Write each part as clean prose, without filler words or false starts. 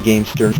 Gamesters.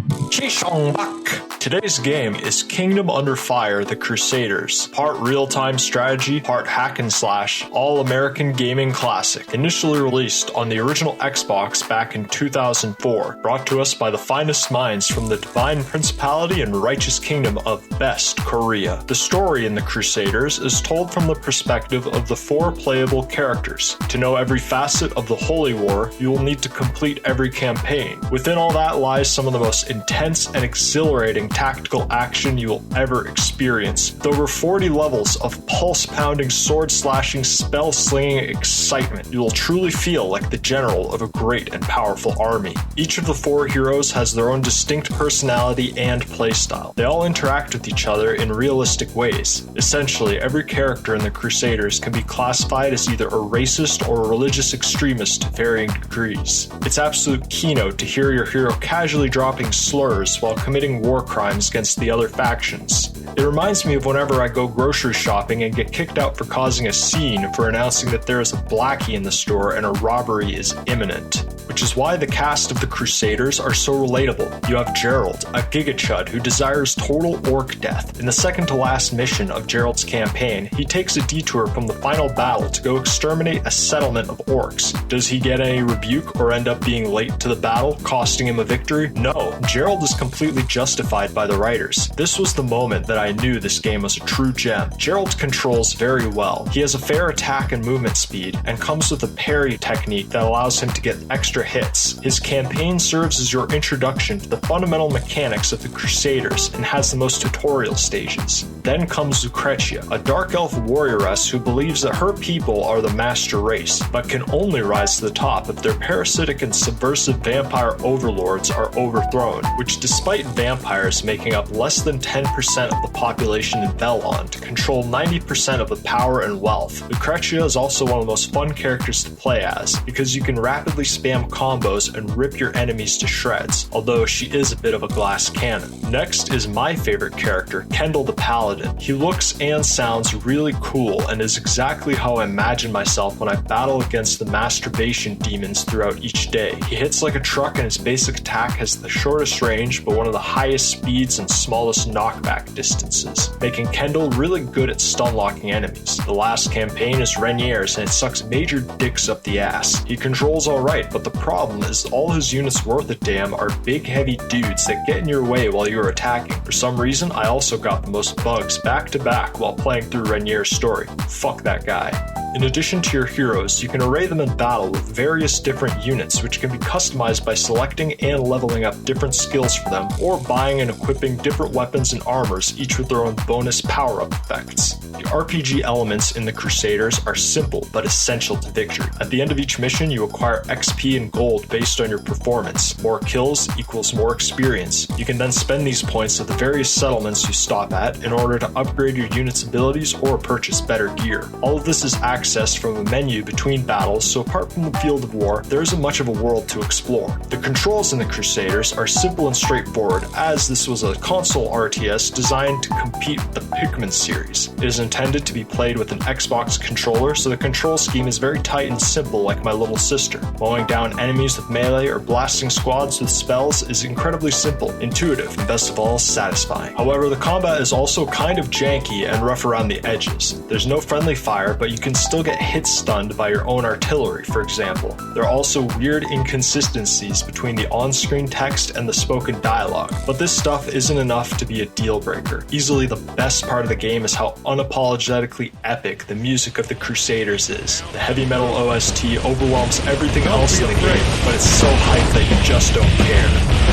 Today's game is Kingdom Under Fire: The Crusaders. Part real-time strategy, part hack and slash, all-American gaming classic. Initially released on the original Xbox back in 2004. Brought to us by the finest minds from the Divine Principality and Righteous Kingdom of Best Korea. The story in The Crusaders is told from the perspective of the 4 playable characters. To know every facet of the Holy War, you will need to complete every campaign. Within all that lies some of the most intense and exhilarating tactical action you will ever experience. With over 40 levels of pulse-pounding, sword-slashing, spell-slinging excitement, you will truly feel like the general of a great and powerful army. Each of the 4 heroes has their own distinct personality and playstyle. They all interact with each other in realistic ways. Essentially, every character in the Crusaders can be classified as either a racist or a religious extremist to varying degrees. It's absolute keynote to hear your hero casually dropping slurs while committing war crimes against the other factions. It reminds me of whenever I go grocery shopping and get kicked out for causing a scene for announcing that there is a blackie in the store and a robbery is imminent. Which is why the cast of the Crusaders are so relatable. You have Gerald, a gigachud who desires total orc death. In the second to last mission of Gerald's campaign, he takes a detour from the final battle to go exterminate a settlement of orcs. Does he get any rebuke or end up being late to the battle, costing him a victory? No, Gerald is completely justified by the writers. This was the moment that I knew this game was a true gem. Gerald controls very well. He has a fair attack and movement speed, and comes with a parry technique that allows him to get extra hits. His campaign serves as your introduction to the fundamental mechanics of the Crusaders and has the most tutorial stages. Then comes Lucretia, a dark elf warrioress who believes that her people are the master race, but can only rise to the top if their parasitic and subversive vampire overlords are overthrown, which despite vampires making up less than 10% of the population in Velon to control 90% of the power and wealth, Lucretia is also one of the most fun characters to play as, because you can rapidly spam combos and rip your enemies to shreds, although she is a bit of a glass cannon. Next is my favorite character, Kendall the Paladin. He looks and sounds really cool and is exactly how I imagine myself when I battle against the masturbation demons throughout each day. He hits like a truck and his basic attack has the shortest range but one of the highest speeds and smallest knockback distances, making Kendall really good at stun locking enemies. The last campaign is Renier's and it sucks major dicks up the ass. He controls alright, but the problem is all his units worth a damn are big heavy dudes that get in your way while you're attacking. For some reason, I also got the most bugs back to back while playing through Renier's story. Fuck that guy. In addition to your heroes, you can array them in battle with various different units which can be customized by selecting and leveling up different skills for them, or buying and equipping different weapons and armors, each with their own bonus power-up effects. The RPG elements in the Crusaders are simple but essential to victory. At the end of each mission, you acquire XP and gold based on your performance. More kills equals more experience. You can then spend these points at the various settlements you stop at in order to upgrade your unit's abilities or purchase better gear. All of this is accessed from a menu between battles, so apart from the field of war, there isn't much of a world to explore. The controls in the Crusaders are simple and straightforward, as this was a console RTS designed to compete with the Pikmin series. It is intended to be played with an Xbox controller, so the control scheme is very tight and simple like my little sister. Mowing down enemies with melee or blasting squads with spells is incredibly simple, intuitive, and best of all, satisfying. However, the combat is also kind of janky and rough around the edges. There's no friendly fire, but you can still get hit stunned by your own artillery, for example. There are also weird inconsistencies between the on-screen text and the spoken dialogue, but this stuff isn't enough to be a deal breaker. Easily the best part of the game is how unapologetically epic the music of the Crusaders is. The heavy metal OST overwhelms everything else in the game, but it's so hyped that you just don't care.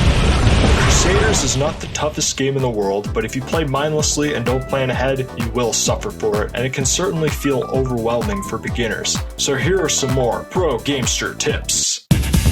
Crusaders is not the toughest game in the world, but if you play mindlessly and don't plan ahead, you will suffer for it, and it can certainly feel overwhelming for beginners. So here are some more pro Gamester tips.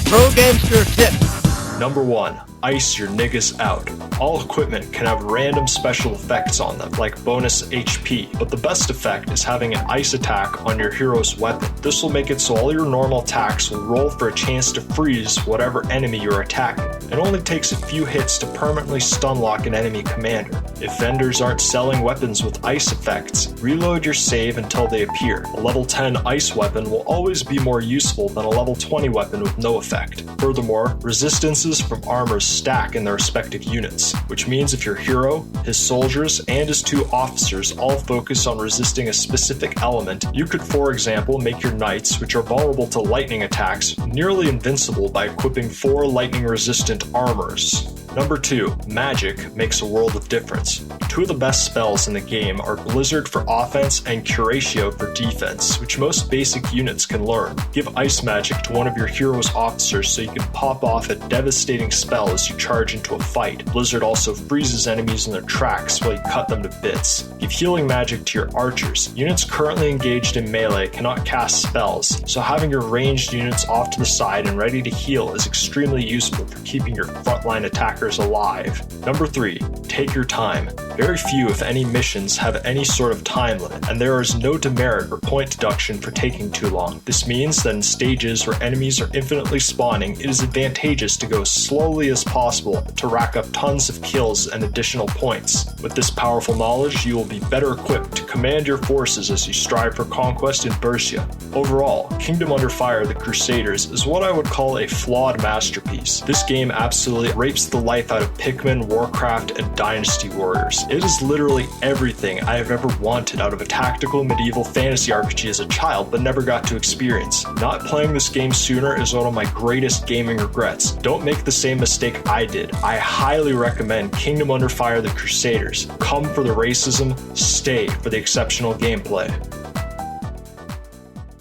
Pro Gamester tips. Number 1. Ice your niggas out. All equipment can have random special effects on them, like bonus HP, but the best effect is having an ice attack on your hero's weapon. This will make it so all your normal attacks will roll for a chance to freeze whatever enemy you're attacking. It only takes a few hits to permanently stun lock an enemy commander. If vendors aren't selling weapons with ice effects, reload your save until they appear. A level 10 ice weapon will always be more useful than a level 20 weapon with no effect. Furthermore, resistances from armors stack in their respective units, which means if your hero, his soldiers, and his 2 officers all focus on resisting a specific element, you could, for example, make your knights, which are vulnerable to lightning attacks, nearly invincible by equipping 4 lightning-resistant armors. Number 2, magic makes a world of difference. 2 of the best spells in the game are Blizzard for offense and Curatio for defense, which most basic units can learn. Give ice magic to one of your hero's officers so you can pop off a devastating spell as you charge into a fight. Blizzard also freezes enemies in their tracks while you cut them to bits. Give healing magic to your archers. Units currently engaged in melee cannot cast spells, so having your ranged units off to the side and ready to heal is extremely useful for keeping your frontline attackers alive. Number 3, take your time. Very few, if any, missions have any sort of time limit, and there is no demerit or point deduction for taking too long. This means that in stages where enemies are infinitely spawning, it is advantageous to go as slowly as possible to rack up tons of kills and additional points. With this powerful knowledge, you will be better equipped to command your forces as you strive for conquest in Bersia. Overall, Kingdom Under Fire: The Crusaders is what I would call a flawed masterpiece. This game absolutely rapes the life out of Pikmin, Warcraft, and Dynasty Warriors. It is literally everything I have ever wanted out of a tactical medieval fantasy RPG as a child, but never got to experience. Not playing this game sooner is one of my greatest gaming regrets. Don't make the same mistake I did. I highly recommend Kingdom Under Fire: The Crusaders. Come for the racism, stay for the exceptional gameplay.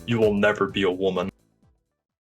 You will never be a woman.